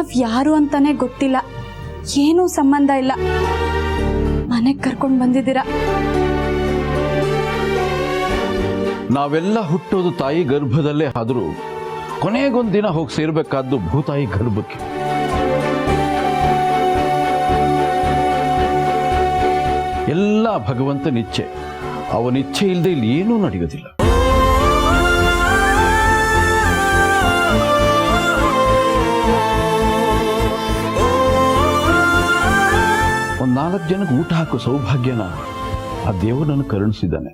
ನಾವ್ ಯಾರು ಅಂತಾನೆ ಗೊತ್ತಿಲ್ಲ, ಏನೂ ಸಂಬಂಧ ಇಲ್ಲ. ಮನೆಗೆ ಕರ್ಕೊಂಡು ಬಂದಿದ್ದೀರಾ. ನಾವೆಲ್ಲ ಹುಟ್ಟೋದು ತಾಯಿ ಗರ್ಭದಲ್ಲೇ ಆದರೂ ಕೊನೆಗೊಂದು ದಿನ ಹೋಗಿ ಸೇರ್ಬೇಕಾದ್ದು ಭೂತಾಯಿ ಗರ್ಭಕ್ಕೆ. ಎಲ್ಲ ಭಗವಂತನ ಇಚ್ಛೆ. ಅವನ ಇಚ್ಛೆ ಇಲ್ಲದೆ ಇಲ್ಲಿ ಏನೂ ನಡೆಯೋದಿಲ್ಲ. ಒಂದು 4 ಜನಕ್ಕೆ ಊಟ ಹಾಕೋ ಸೌಭಾಗ್ಯನ ಆ ದೇವರು ನನಗೆ ಕರುಣಿಸಿದ್ದಾನೆ.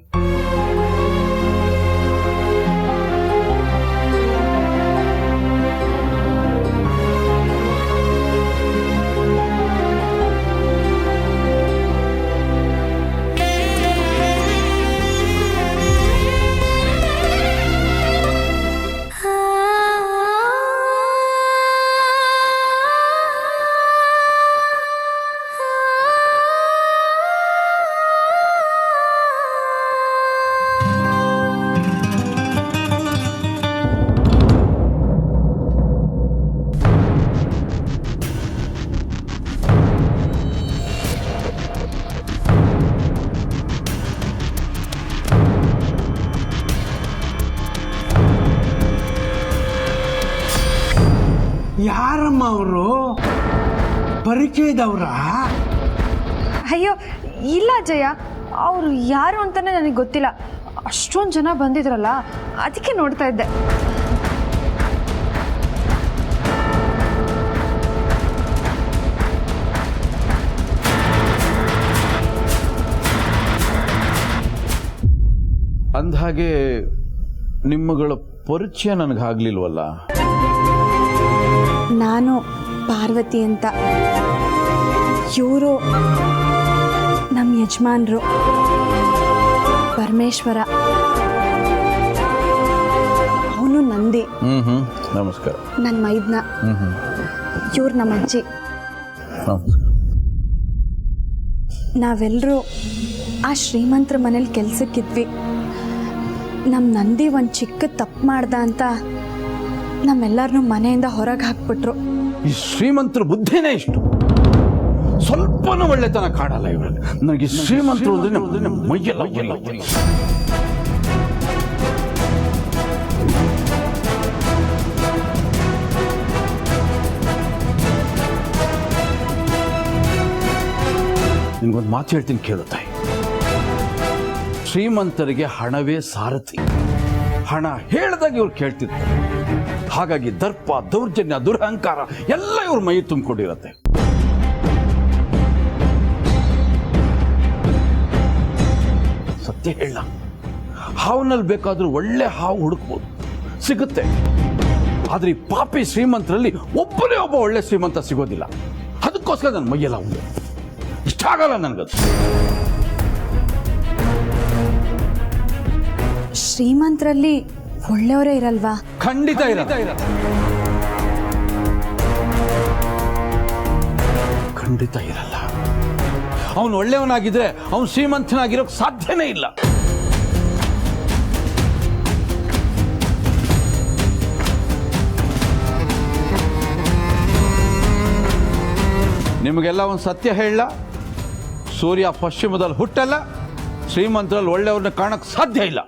ಯಾರಮ್ಮ ಅವರು? ಪರಿಚಯದವ್ರ? ಅಯ್ಯೋ ಇಲ್ಲ ಜಯ, ಅವರು ಯಾರು ಅಂತಾನೆ ನನಗೆ ಗೊತ್ತಿಲ್ಲ. ಅಷ್ಟೊಂದು ಜನ ಬಂದಿದ್ರಲ್ಲ, ಅದಕ್ಕೆ ನೋಡ್ತಾ ಇದ್ದೆ. ಅಂದಹಾಗೆ ನಿಮ್ಮಗಳ ಪರಿಚಯ ನನಗಾಗ್ಲಿಲ್ವಲ್ಲ? ನಾನು ಪಾರ್ವತಿ ಅಂತ, ಇವರು ನಮ್ಮ ಯಜಮಾನ್ರು ಪರಮೇಶ್ವರ, ಅವನು ನಂದಿ. ನಮಸ್ಕಾರ. ನನ್ನ ಮೈದ್ನ. ಇವ್ರು ನಮ್ಮ ಅಜ್ಜಿ. ನಾವೆಲ್ಲರೂ ಆ ಶ್ರೀಮಂತರ ಮನೇಲಿ ಕೆಲ್ಸಕ್ಕಿದ್ವಿ. ನಮ್ಮ ನಂದಿ ಒಂದು ಚಿಕ್ಕ ತಪ್ಪು ಮಾಡ್ದ ಅಂತ ನಮ್ಮೆಲ್ಲರನ್ನೂ ಮನೆಯಿಂದ ಹೊರಗೆ ಹಾಕ್ಬಿಟ್ರು. ಈ ಶ್ರೀಮಂತರ ಬುದ್ಧಿನೇ ಇಷ್ಟು, ಸ್ವಲ್ಪನೂ ಒಳ್ಳೆತನ ಕಾಡಲ್ಲ ಇವರಲ್ಲಿ. ನನಗೆ ಶ್ರೀಮಂತರು ಅಂದ್ರೆ ಮೈಯೆಲ್ಲ ನಿನ್ಗೊಂದು ಮಾತು ಹೇಳ್ತೀನಿ ಕೇಳು ತಾಯಿ. ಶ್ರೀಮಂತರಿಗೆ ಹಣವೇ ಸಾರಥಿ. ಹಣ ಹೇಳ್ದಾಗ ಇವ್ರು ಕೇಳ್ತಿರ್ತಾರೆ. ಹಾಗಾಗಿ ದರ್ಪ, ದೌರ್ಜನ್ಯ, ದುರಹಂಕಾರ ಎಲ್ಲ ಇವ್ರ ಮೈ ತುಂಬಿಕೊಂಡಿರತ್ತೆ. ಸತ್ಯ ಹೇಳ, ಹಾವಿನಲ್ಲಿ ಬೇಕಾದ್ರೂ ಒಳ್ಳೆ ಹಾವು ಹುಡುಕ್ಬೋದು, ಸಿಗುತ್ತೆ. ಆದ್ರೆ ಈ ಪಾಪಿ ಶ್ರೀಮಂತರಲ್ಲಿ ಒಬ್ಬನೇ ಒಬ್ಬ ಒಳ್ಳೆ ಶ್ರೀಮಂತ ಸಿಗೋದಿಲ್ಲ. ಅದಕ್ಕೋಸ್ಕರ ನನ್ನ ಮೈಯೆಲ್ಲ ಉಂಟು. ಇಷ್ಟ ಆಗಲ್ಲ ನನಗದು. ಶ್ರೀಮಂತರಲ್ಲಿ ಒಳ್ಳೆಯವರೇ ಇರಲ್ವಾ? ಖಂಡಿತ ಖಂಡಿತ ಇರಲ್ಲ. ಅವನು ಒಳ್ಳೆಯವನಾಗಿದ್ರೆ ಅವನು ಶ್ರೀಮಂತನಾಗಿರೋಕ್ ಸಾಧ್ಯನೇ ಇಲ್ಲ. ನಿಮಗೆಲ್ಲ ಒಂದು ಸತ್ಯ ಹೇಳ, ಸೂರ್ಯ ಪಶ್ಚಿಮದಲ್ಲಿ ಹುಟ್ಟಲ್ಲ. ಶ್ರೀಮಂತರಲ್ಲಿ ಒಳ್ಳೆಯವ್ರನ್ನ ಕಾಣಕ್ ಸಾಧ್ಯ ಇಲ್ಲ.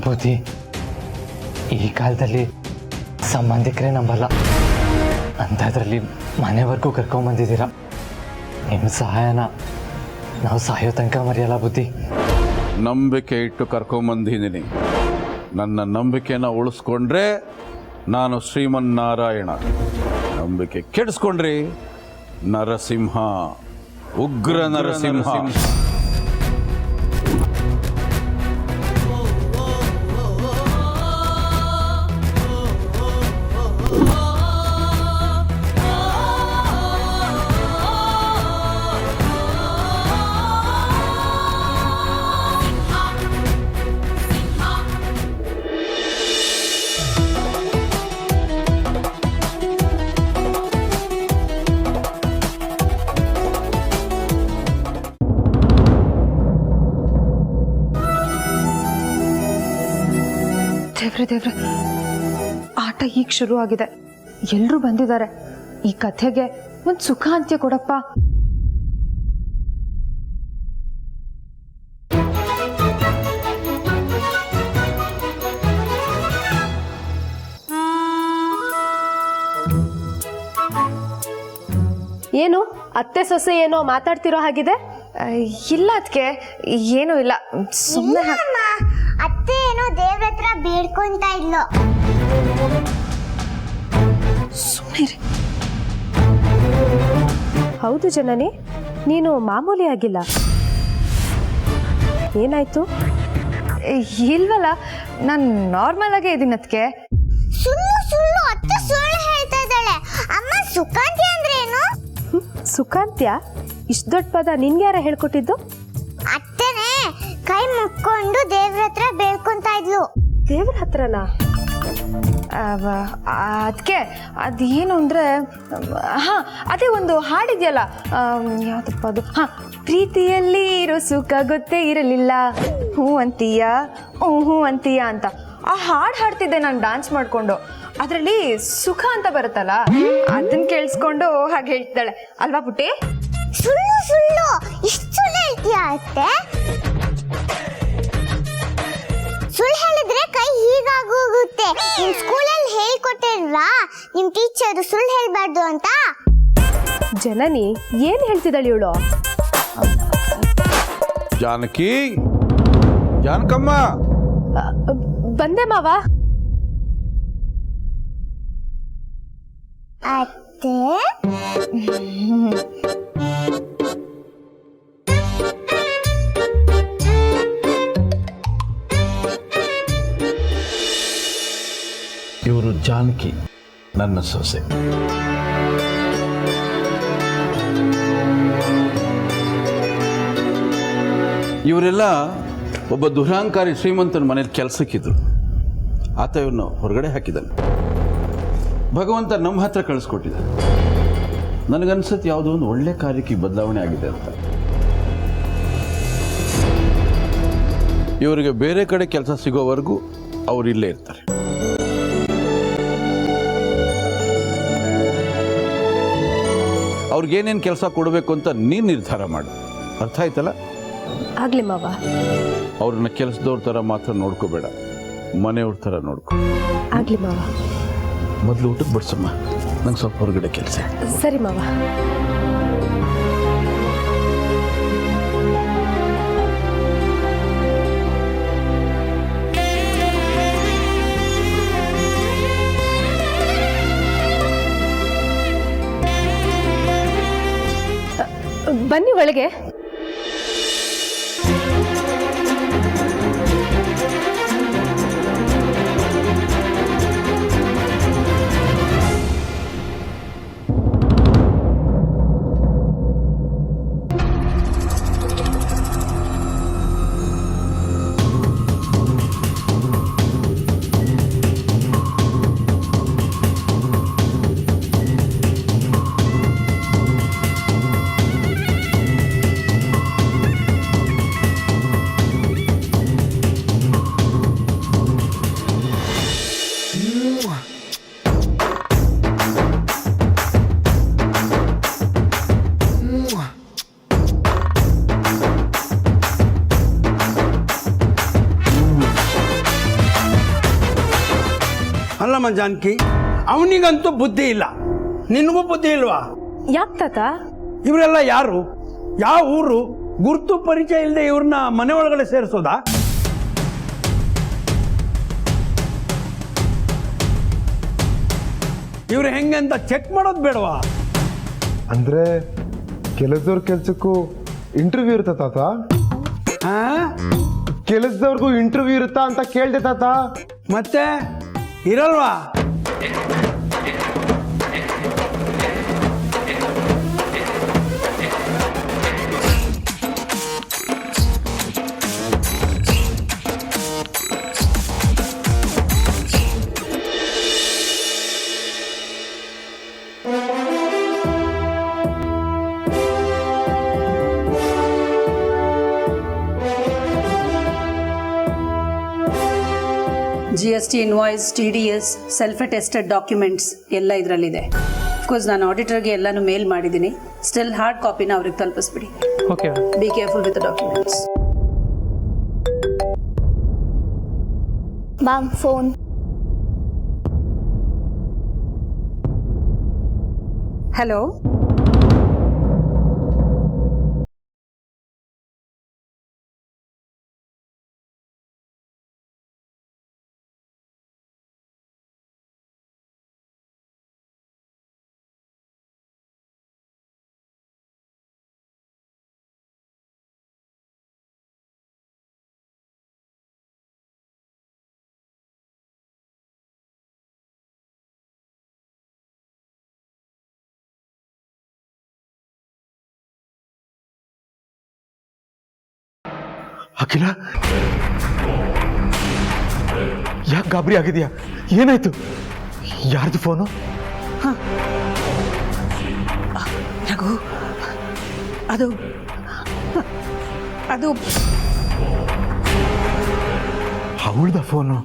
ಬುದ್ಧಿ, ಈ ಕಾಲದಲ್ಲಿ ಸಂಬಂಧಿಕರೇ ನಂಬಲ್ಲ, ಅಂಥದ್ರಲ್ಲಿ ಮನೆವರೆಗೂ ಕರ್ಕೊಂಬಂದಿದ್ದೀರಾ. ನಿಮ್ಮ ಸಹಾಯನ ನಾವು ಸಾಯೋ ತನಕ ಮರೆಯಲ್ಲ ಬುದ್ಧಿ. ನಂಬಿಕೆ ಇಟ್ಟು ಕರ್ಕೊಂಬಂದಿದ್ದೀನಿ. ನನ್ನ ನಂಬಿಕೆನ ಉಳಿಸ್ಕೊಂಡ್ರೆ ನಾನು ಶ್ರೀಮನ್ನಾರಾಯಣ, ನಂಬಿಕೆ ಕೆಡಿಸ್ಕೊಂಡ್ರಿ ನರಸಿಂಹ, ಉಗ್ರ ನರಸಿಂಹ. ದೇವ್ರೆ ದೇವ್ರೆ, ಆಟ ಈಗ ಶುರು ಆಗಿದೆ. ಎಲ್ಲರೂ ಬಂದಿದ್ದಾರೆ. ಈ ಕಥೆಗೆ ಒಂದು ಸುಖ ಅಂತ್ಯ ಕೊಡಪ್ಪ. ಏನು ಅತ್ತೆ ಸೊಸೆ ಏನೋ ಮಾತಾಡ್ತಿರೋ ಹಾಗಿದೆ? ಇಲ್ಲ ಅದಕ್ಕೆ ಏನೂ ಇಲ್ಲ, ಸುಮ್ಮನೆ ಅತ್ತೆ ಏನೋ ದೇವ್ರ ಹತ್ರ ಬೇಡ್ಕೊಂತ ಇದ್ಲು. ಸುಮ್ಮನೆ. ಹೌದು ಜನನಿ, ನೀನು ಮಾಮೂಲಿ ಆಗಿಲ್ಲ. ಏನಾಯ್ತು? ಇಲ್ವಲ್ಲ, ನಾನು ನಾರ್ಮಲ್ ಆಗೇ ಇದ್ದೀನಿ ಅದಕ್ಕೆ. ಸುಳ್ಳು ಸುಳ್ಳು ಅತ್ತೆ ಸುಳ್ಳು ಹೇಳ್ತಾ ಇದ್ದಾಳೆ. ಅಮ್ಮ ಸುಖಾಂತಿ ಅಂದ್ರೆ ಏನು? ಸುಖಾಂತ್ಯ? ಇಷ್ಟು ದೊಡ್ಡ ಪದ ನಿನ್ಗೆ ಯಾರ ಹೇಳ್ಕೊಟ್ಟಿದ್ದು? ಅತ್ತೆನೇ ಕೈ ಮುಕ್ಕೊಂಡು ದೇವ್ರ ಹತ್ರ ಬೇಡ್ಕೊಂತ ಇದ್ಲು. ದೇವ್ರ ಹತ್ರನಾ? ಅದಕ್ಕೆ ಅದೇನು ಅಂದರೆ, ಹಾಂ ಅದೇ ಒಂದು ಹಾಡಿದೆಯಲ್ಲ, ಯಾವುದಪ್ಪ ಅದು, ಹಾಂ, ಪ್ರೀತಿಯಲ್ಲಿ ಇರೋ ಸುಖ ಗೊತ್ತೇ ಇರಲಿಲ್ಲ, ಹ್ಞೂ ಅಂತೀಯ ಹ್ಞೂ ಅಂತೀಯ ಅಂತ ಆ ಹಾಡು ಹಾಡ್ತಿದ್ದೆ ನಾನು ಡ್ಯಾನ್ಸ್ ಮಾಡಿಕೊಂಡು. ಅದರಲ್ಲಿ ಸುಖ ಅಂತ ಬರುತ್ತಲ್ಲ, ಅದನ್ನ ಕೇಳಿಸ್ಕೊಂಡು ಹಾಗೆ ಹೇಳ್ತಿದ್ದಾಳೆ ಅಲ್ವಾ ಪುಟ್ಟಿ? ಸುಳ್ಳು ಸುಳ್ಳು ಇಷ್ಟು ಸುಳ್ಳು ಹೇಳ್ತೀಯ ಅತ್ತೆ? ಸುಳ್ಳು ಹೇಳಿದ್ರೆ ಕೈ ಹೀಗಾಗೋಗುತ್ತೆ. ನಿಮ್ ಸ್ಕೂಲಲ್ಲಿ ಹೇಳ್ಕೊಟ್ಟಿಲ್ವಾ ನಿಮ್ ಟೀಚರ್ ಸುಳ್ಳು ಹೇಳ್ಬಾರ್ದು ಅಂತ? ಜನನಿ ಏನ್ ಹೇಳ್ತಿದ್ದಾಳೆ ಇವಳು? ಜಾನಕಿ, ಜಾನಕಮ್ಮ, ಬಂದೆ ಮಾವ. ಅತ್ತೆ ಇವರು ಜಾನಕಿ, ನನ್ನ ಸೊಸೆ. ಇವರೆಲ್ಲ ಒಬ್ಬ ದುರಹಂಕಾರಿ ಶ್ರೀಮಂತನ ಮನೇಲಿ ಕೆಲಸಕ್ಕಿದ್ರು. ಆತ ಇವ್ರನ್ನ ಹೊರಗಡೆ ಹಾಕಿದ್ದಾನೆ. ಭಗವಂತ ನಮ್ಮ ಹತ್ರ ಕಳಿಸ್ಕೊಟ್ಟಿದ್ದಾನೆ. ನನಗನ್ಸುತ್ತೆ ಯಾವುದೋ ಒಂದು ಒಳ್ಳೆ ಕಾರ್ಯಕ್ಕೆ ಬದಲಾವಣೆ ಆಗಿದೆ ಅಂತ. ಇವರಿಗೆ ಬೇರೆ ಕಡೆ ಕೆಲಸ ಸಿಗೋವರೆಗೂ ಅವ್ರು ಇಲ್ಲೇ ಇರ್ತಾರೆ. ಅವ್ರಿಗೇನೇನು ಕೆಲಸ ಕೊಡಬೇಕು ಅಂತ ನೀನು ನಿರ್ಧಾರ ಮಾಡು. ಅರ್ಥ ಆಯ್ತಲ್ಲ? ಆಗ್ಲಿ ಮಾವ. ಅವ್ರನ್ನ ಕೆಲಸದವ್ರ ಥರ ಮಾತ್ರ ನೋಡ್ಕೋಬೇಡ, ಮನೆಯವ್ರ ಥರ ನೋಡ್ಕೊ. ಆಗ್ಲಿ ಮಾವ. ಮೊದಲು ಊಟಕ್ಕೆ ಬಡ್ಸಮ್ಮ, ನಂಗೆ ಸ್ವಲ್ಪ ಹೊರಗಡೆ ಕೆಲಸ. ಸರಿ ಮಾವ. ಬನ್ನಿ ಒಳಗೆ. ಅಲ್ಲಮ್ಮ ಜಾನಕಿ, ಅವನಿಗಂತೂ ಬುದ್ಧಿ ಇಲ್ಲ, ನಿನಗೂ ಬುದ್ಧಿ ಇಲ್ವಾ? ಯಾಕೆ ತಾತ? ಇವರೆಲ್ಲ ಯಾರು, ಯಾವ ಊರು, ಗುರುತು ಪರಿಚಯ ಇಲ್ಲದೆ ಇವ್ರನ್ನ ಮನೆ ಒಳಗಡೆ ಸೇರಿಸೋದಾ? ಇವ್ರು ಹೆಂಗೆ ಅಂತ ಚೆಕ್ ಮಾಡೋದು ಬೇಡವಾ? ಅಂದ್ರೆ ಕೆಲಸದವ್ರ ಕೆಲ್ಸಕ್ಕೂ ಇಂಟರ್ವ್ಯೂ ಇರುತ್ತ ತಾತ? ಕೆಲಸದವ್ರಿಗೂ ಇಂಟರ್ವ್ಯೂ ಇರುತ್ತಾ ಅಂತ ಕೇಳ್ದೆ ತಾತ. ಮತ್ತೆ ಇರಲ್ವಾ? GST invoice, TDS, self attested documents ಎಲ್ಲ ಇದರಲ್ಲಿದೆ. ಅಫ್ಕೋರ್ಸ್ ನಾನು ಆಡಿಟರ್ಗೆ ಎಲ್ಲನೂ ಮೇಲ್ ಮಾಡಿದ್ದೀನಿ. ಸ್ಟಿಲ್ ಹಾರ್ಡ್ ಕಾಪಿನ ಅವ್ರಿಗೆ ತಲುಪಿಸ್ಬಿಡಿ. Okay be careful with the documents. Ma'am phone. Hello, Akhila, ಯಾಕೆ ಗಾಬರಿ ಆಗಿದೆಯಾ? ಏನಾಯ್ತು? ಯಾರ್ದು ಫೋನು? ರಘು, ಅದು ಅದು ಅವಳ್ದ ಫೋನು?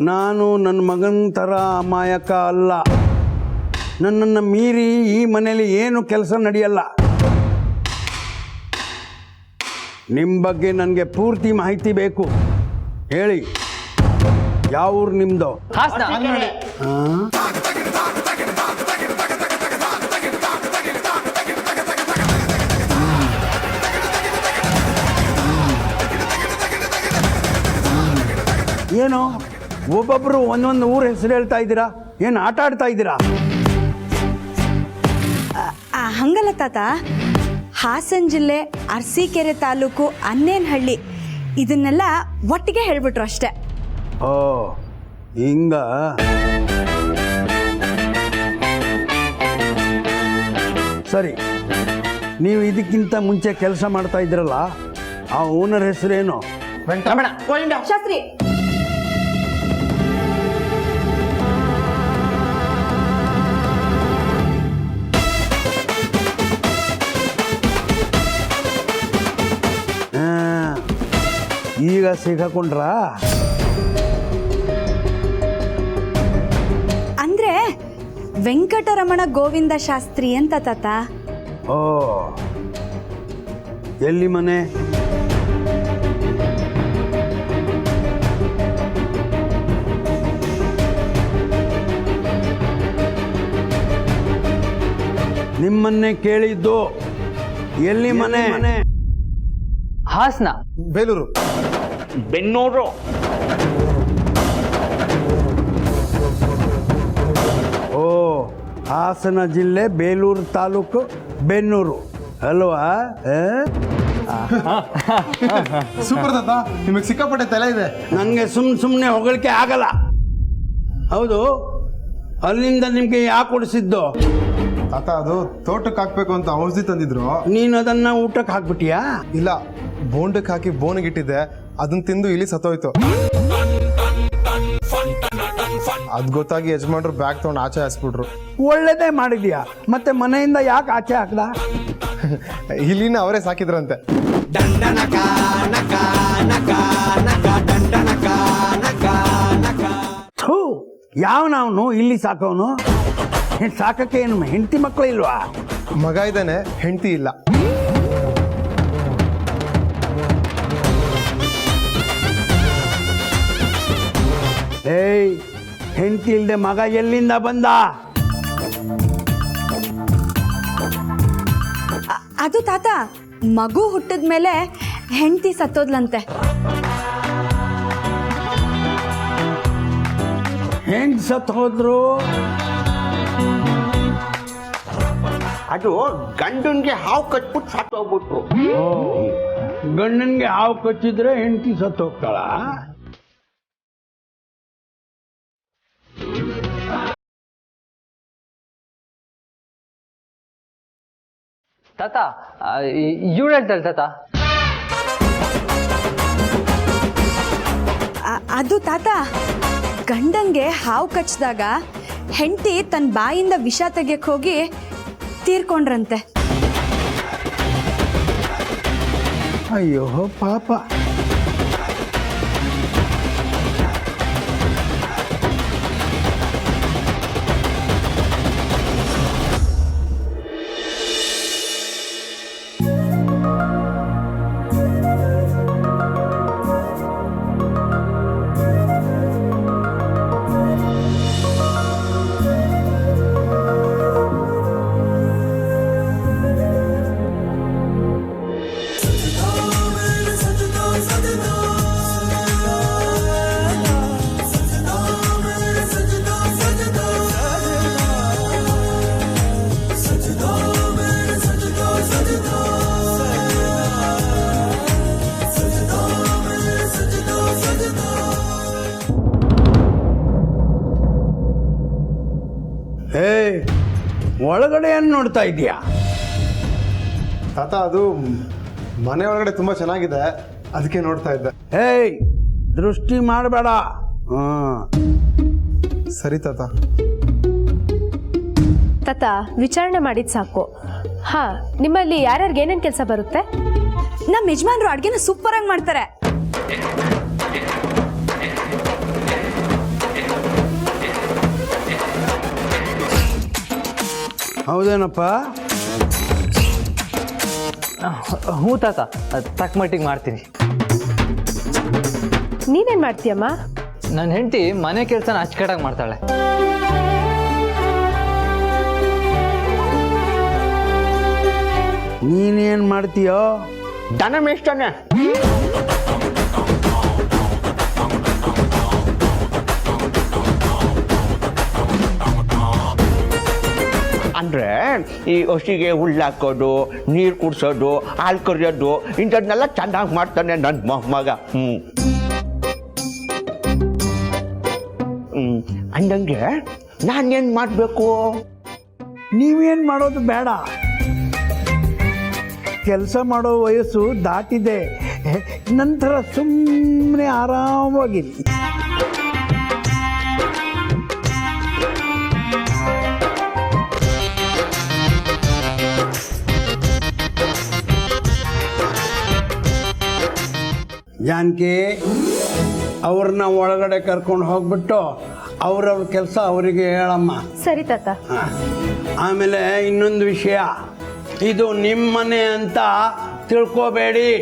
ನಾನು ನನ್ನ ಮಗನ ಥರ ಅಮಾಯಕ ಅಲ್ಲ. ನನ್ನನ್ನು ಮೀರಿ ಈ ಮನೇಲಿ ಏನು ಕೆಲಸ ನಡೆಯಲ್ಲ. ನಿಮ್ಮ ಬಗ್ಗೆ ನನಗೆ ಪೂರ್ತಿ ಮಾಹಿತಿ ಬೇಕು. ಹೇಳಿ, ಯಾವ ಊರು ನಿಮ್ಮದು? ಏನು ಒಬ್ಬೊಬ್ಬರು ಒಂದೊಂದು ಊರ ಹೆಸರು ಹೇಳ್ತಾ ಇದ್ದೀರಾ? ಏನು ಆಟ ಆಡ್ತಾ ಇದ್ದೀರಾ? ಹಂಗಲ್ಲ ತಾತ, ಹಾಸನ ಜಿಲ್ಲೆ ಅರಸೀಕೆರೆ ತಾಲೂಕು ಅನ್ನೇನಹಳ್ಳಿ ಇದನ್ನೆಲ್ಲ ಒಟ್ಟಿಗೆ ಹೇಳ್ಬಿಟ್ರು ಅಷ್ಟೇ. ಓ ಹಿಂಗ. ಸರಿ, ನೀವು ಇದಕ್ಕಿಂತ ಮುಂಚೆ ಕೆಲಸ ಮಾಡ್ತಾ ಇದ್ರಲ್ಲ, ಆ ಓನರ್ ಹೆಸರೇನು? ಶಾಸ್ತ್ರಿ. ಈಗ ಸಿಗಾಕೊಂಡ್ರಾ? ಅಂದ್ರೆ ವೆಂಕಟರಮಣ ಗೋವಿಂದ ಶಾಸ್ತ್ರಿ ಅಂತ ತಾತ. ಓ, ಎಲ್ಲಿ ಮನೆ? ನಿಮ್ಮನ್ನೇ ಕೇಳಿದ್ದು. ಎಲ್ಲಿ ಮನೆ? ಹಾಸನ, ಬೇಲೂರು, ಬೆನ್ನೂರು. ಓ, ಹಾಸನ ಜಿಲ್ಲೆ ಬೇಲೂರು ತಾಲೂಕು ಬೆನ್ನೂರು ಅಲ್ವಾ? ಸೂಪರ್ ತಾತ, ನಿಮಗೆ ಸಿಕ್ಕಾಪಟ್ಟೆ ತಲೆ ಇದೆ. ನನಗೆ ಸುಮ್ಮನೆ ಹೊಗಳಿಕೆ ಆಗಲ್ಲ. ಹೌದು, ಅಲ್ಲಿಂದ ನಿಮಗೆ ಯಾಕೆ ಕೊಡಿಸಿದ್ದು? ತಾತ, ಅದು ತೋಟಕ್ಕೆ ಹಾಕ್ಬೇಕು ಅಂತ ಔಷಧಿ ತಂದಿದ್ರು. ನೀನು ಅದನ್ನ ಊಟಕ್ಕೆ ಹಾಕ್ಬಿಟ್ಟಿಯಾ? ಇಲ್ಲ, ಬೋಂಡಕ್ಕೆ ಹಾಕಿ ಬೋನಿಗಿಟ್ಟಿದ್ದೆ. ಅದನ್ನ ತಿಂದು ಇಲ್ಲಿ ಸತ್ತೋಯ್ತು. ಅದ್ ಗೊತ್ತಾಗಿ ಯಜಮಾನ್ರು ಬ್ಯಾಗ್ ತಗೊಂಡು ಆಚೆ ಹಾಸ್ಬಿಟ್ರು. ಒಳ್ಳೇದೇ ಮಾಡಿದ್ಯಾ. ಮತ್ತೆ ಮನೆಯಿಂದ ಯಾಕೆ ಆಚೆ ಹಾಕ್ದ? ಇಲ್ಲಿನ ಅವರೇ ಸಾಕಿದ್ರಂತೆ. ಥೂ, ಯಾವನವನು ಇಲ್ಲಿ ಸಾಕವನು? ಸಾಕಕ್ಕೆ ಏನು ಹೆಂಡತಿ ಮಕ್ಕಳು ಇಲ್ವಾ? ಮಗ ಇದ್ದಾನೆ, ಹೆಂಡತಿ ಇಲ್ಲ. ಏಯ್, ಹೆಂಡತಿ ಇಲ್ದೆ ಮಗ ಎಲ್ಲಿಂದ ಬಂದ? ಅದು ತಾತ, ಮಗು ಹುಟ್ಟಿದ ಮೇಲೆ ಹೆಂಡತಿ ಸತ್ತೋದ್ಲಂತೆ. ಹೆಂಗ್ ಸತ್ ಹೋದ್ರು? ಅದು ಗಂಡನ್ಗೆ ಹಾವು ಕಟ್ಬಿಟ್ಟು ಸತ್ತು ಹೋಗ್ಬಿಟ್ರು. ಗಂಡನ್ಗೆ ಹಾವು ಕಚ್ಚಿದ್ರೆ ಹೆಂಡತಿ ಸತ್ತು ಹೋಗ್ತಾಳ? ತಾತ ಇವಳು ಹೇಳ್ತಾಳೆ ತಾತ. ಅದು ತಾತ, ಗಂಡಂಗೆ ಹಾವು ಕಚ್ಚಿದಾಗ ಹೆಂಡತಿ ತನ್ನ ಬಾಯಿಂದ ವಿಷ ತೆಗಿಯಕ್ಕೆ ಹೋಗಿ ತೀರ್ಕೊಂಡ್ರಂತೆ. ಅಯ್ಯೋ ಪಾಪ. ಒಳಗಡೆ ಏನು ನೋಡ್ತಾ ಇದೀಯಾ? ತಾತ ಅದು ಮನೆ ಒಳಗಡೆ ತುಂಬ ಚೆನ್ನಾಗಿದೆ, ಅದಕ್ಕೆ ನೋಡ್ತಾ ಇದ್ದೆ. ಏಯ್, ದೃಷ್ಟಿ ಮಾಡಬೇಡ. ಸರಿ ತಾತ. ತಾತ ವಿಚಾರಣೆ ಮಾಡಿದ್ ಸಾಕು. ಹಾ, ನಿಮ್ಮಲ್ಲಿ ಯಾರ್ಯಾರಿಗೆ ಏನೇನು ಕೆಲಸ ಬರುತ್ತೆ? ನಮ್ಮ ಯಜಮಾನ್ರು ಅಡುಗೆನ ಸೂಪರಾಗಿ ಮಾಡ್ತಾರೆ. ಹೌದೇನಪ್ಪ? ಹ್ಞೂ ತಾತ, ತಕ್ಕ ಮಟ್ಟಿಗೆ ಮಾಡ್ತೀನಿ. ನೀನೇನು ಮಾಡ್ತೀಯಮ್ಮ? ನನ್ನ ಹೆಂಡತಿ ಮನೆ ಕೆಲಸನ ಅಚ್ಚುಕಟ್ಟಾಗಿ ಮಾಡ್ತಾಳೆ. ನೀನೇನು ಮಾಡ್ತೀಯೋ? ದನ ಮೇಷ್ಟಾನೆ. ಅಂದರೆ ಈ ಹಸಿಗೆ ಹುಲ್ಲಾಕೋದು, ನೀರು ಕುಡಿಸೋದು, ಹಾಲು ಕರಿಯೋದು ಇಂಥದ್ದನ್ನೆಲ್ಲ ಚೆನ್ನಾಗಿ ಮಾಡ್ತಾನೆ ನನ್ನ ಮೊಮ್ಮಗ. ಅಂದಂಗೆ ನಾನೇನು ಮಾಡಬೇಕು? ನೀವೇನು ಮಾಡೋದು ಬೇಡ. ಕೆಲಸ ಮಾಡೋ ವಯಸ್ಸು ದಾಟಿದೆ. ನಂತರ ಸುಮ್ಮನೆ ಆರಾಮವಾಗಿರಿ. ಜಾನಕಿ, ಅವ್ರನ್ನ ಒಳಗಡೆ ಕರ್ಕೊಂಡು ಹೋಗ್ಬಿಟ್ಟು ಅವ್ರವ್ರ ಕೆಲಸ ಅವರಿಗೆ ಹೇಳಮ್ಮ. ಸರಿ ತಾತ. ಆಮೇಲೆ ಇನ್ನೊಂದು ವಿಷಯ, ಇದು ನಿಮ್ಮನೆ ಅಂತ ತಿಳ್ಕೋಬೇಡಿ.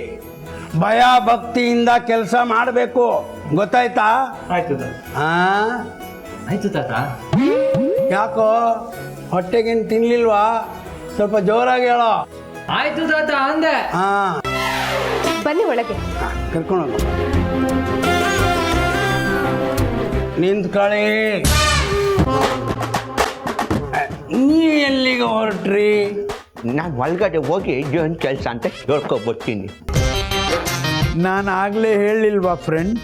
ಭಯ ಭಕ್ತಿಯಿಂದ ಕೆಲಸ ಮಾಡಬೇಕು, ಗೊತ್ತಾಯ್ತಾ? ಆಯ್ತು ಆಯ್ತು ತಾತ. ಯಾಕೋ ಹೊಟ್ಟೆಗೇನು ತಿನ್ಲಿಲ್ವಾ? ಸ್ವಲ್ಪ ಜೋರಾಗಿ ಹೇಳೋ. ಆಯ್ತು ತಾತ ಅಂದೆ. ಬನ್ನಿ ಒಳಗೆ. ಕರ್ಕೊಂಡು ನಿಂತ್ಕೊಳ್ಳಿ. ನೀ ಎಲ್ಲಿಗೆ ಹೊರಟ್ರಿ? ನಾನು ಒಳಗಡೆ ಹೋಗಿ ಏನು ಕೆಲಸ ಅಂತ ಹೇಳ್ಕೊಬರ್ತೀನಿ. ನಾನು ಆಗಲೇ ಹೇಳಿಲ್ವಾ ಫ್ರೆಂಡ್,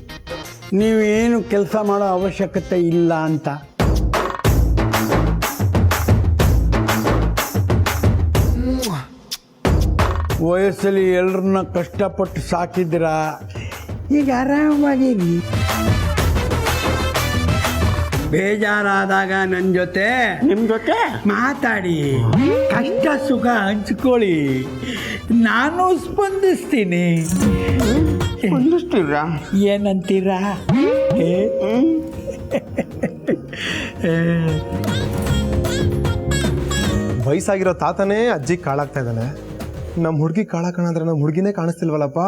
ನೀವೇನು ಕೆಲಸ ಮಾಡೋ ಅವಶ್ಯಕತೆ ಇಲ್ಲ ಅಂತ? ವಯಸ್ಸಲ್ಲಿ ಎಲ್ಲರನ್ನ ಕಷ್ಟಪಟ್ಟು ಸಾಕಿದ್ರ, ಈಗ ಆರಾಮಾಗಿರಿ. ಬೇಜಾರಾದಾಗ ನನ್ನ ಜೊತೆ, ನಿಮ್ಮ ಜೊತೆ ಮಾತಾಡಿ, ಕಷ್ಟ ಸುಖ ಹಂಚ್ಕೊಳ್ಳಿ. ನಾನು ಸ್ಪಂದಿಸ್ತೀನಿ. ಸ್ಪಂದಿಸ್ತೀರಾ? ಏನಂತೀರಾ? ವಯಸ್ಸಾಗಿರೋ ತಾತನೇ ಅಜ್ಜಿ ಕಾಳಾಗ್ತಾ ಇದ್ದಾನೆ. ನಮ್ಮ ಹುಡುಗಿ ಕಾಳಾಕಣ ಅಂದ್ರೆ ನಮ್ಮ ಹುಡುಗಿನೇ ಕಾಣಿಸ್ತಿಲ್ವಲ್ಲಪ್ಪ.